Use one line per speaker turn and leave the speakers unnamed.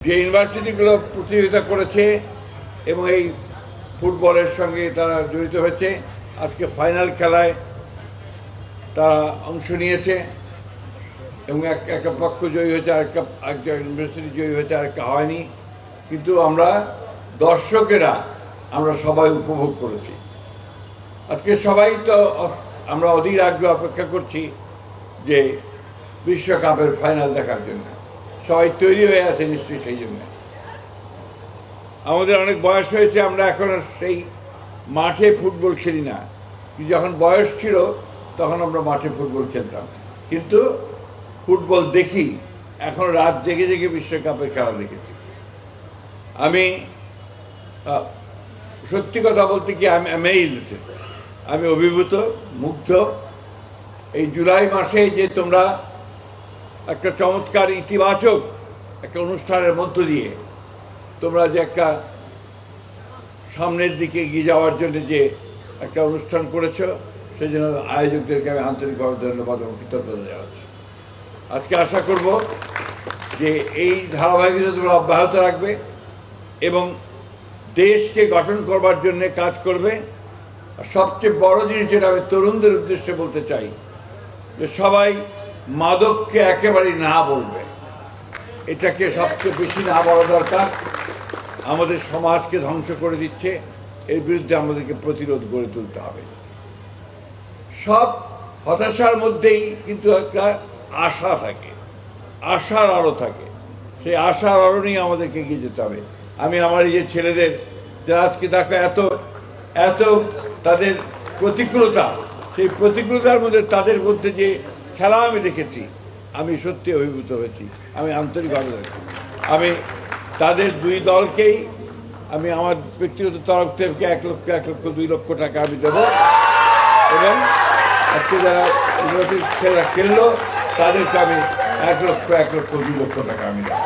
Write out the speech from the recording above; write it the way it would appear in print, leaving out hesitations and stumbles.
যে ইউনিভার্সিটিগুলো প্রতিযোগিতা করেছে এবং এই ফুটবলের সঙ্গে তারা জড়িত হয়েছে, আজকে ফাইনাল খেলায় তারা অংশ নিয়েছে এবং একটা পক্ষ জয়ী হয়েছে, একটা ইউনিভার্সিটি জয়ী হয়েছে, আরেকটা হয়নি। কিন্তু আমরা দর্শকেরা আমরা সবাই উপভোগ করেছি। আজকে সবাই তো আমরা অধীর আগ্রহে অপেক্ষা করছি যে বিশ্বকাপের ফাইনাল দেখার জন্য। সবাই তৈরি হয়ে আছে নিশ্চয়ই সেই জন্য। আমাদের অনেক বয়স হয়েছে, আমরা এখন আর সেই মাঠে ফুটবল খেলি না, কিন্তু যখন বয়স ছিল তখন আমরা মাঠে ফুটবল খেলতাম। কিন্তু ফুটবল দেখি, এখন রাত জেগে জেগে বিশ্বকাপের খেলা দেখেছি। আমি সত্যি কথা বলতে কি, আমি অভিভূত, মুগ্ধ। এই জুলাই মাসে যে তোমরা একটা চমৎকার ইতিবাচক একটা অনুষ্ঠানের মধ্য দিয়ে তোমরা যে একটা সামনের দিকে এগিয়ে যাওয়ার জন্য যে একটা অনুষ্ঠান করেছো, সেই জন্য আয়োজকদেরকে আমি আন্তরিকভাবে ধন্যবাদ এবং কৃতজ্ঞতা জানাচ্ছি। আজকে আশা করব যে এই ধারাবাহিকতা তোমরা অব্যাহত রাখবে এবং দেশকে গঠন করবার জন্য কাজ করবে। আর সবচেয়ে বড় জিনিস যেটা আমি তরুণদের উদ্দেশ্যে বলতে চাই, যে সবাই মাদককে একেবারেই না বলবে। এটাকে সবচেয়ে বেশি না বলা দরকার। আমাদের সমাজকে ধ্বংস করে দিচ্ছে, এর বিরুদ্ধে আমাদেরকে প্রতিরোধ গড়ে তুলতে হবে। সব হতাশার মধ্যেই কিন্তু একটা আশা থাকে, আশার আলো থাকে। সেই আশার আলো নিয়ে আমাদেরকে এগিয়ে যেতে হবে। আমি আমার এই যে ছেলেদের, যারা আজকে দেখো এত তাদের প্রতিকূলতা, সেই প্রতিকূলতার মধ্যে তাদের মধ্যে যে খেলা আমি দেখেছি, আমি সত্যি অভিভূত হয়েছি। আমি আন্তরিকভাবে দেখছি। আমি তাদের দুই দলকেই আমি আমার ব্যক্তিগত তরফ থেকে 1 লক্ষ 2 লক্ষ টাকা আমি দেবো, এবং আজকে যারা খেলা খেললো তাদেরকে আমি 1 লক্ষ 2 লক্ষ টাকা আমি দেবো।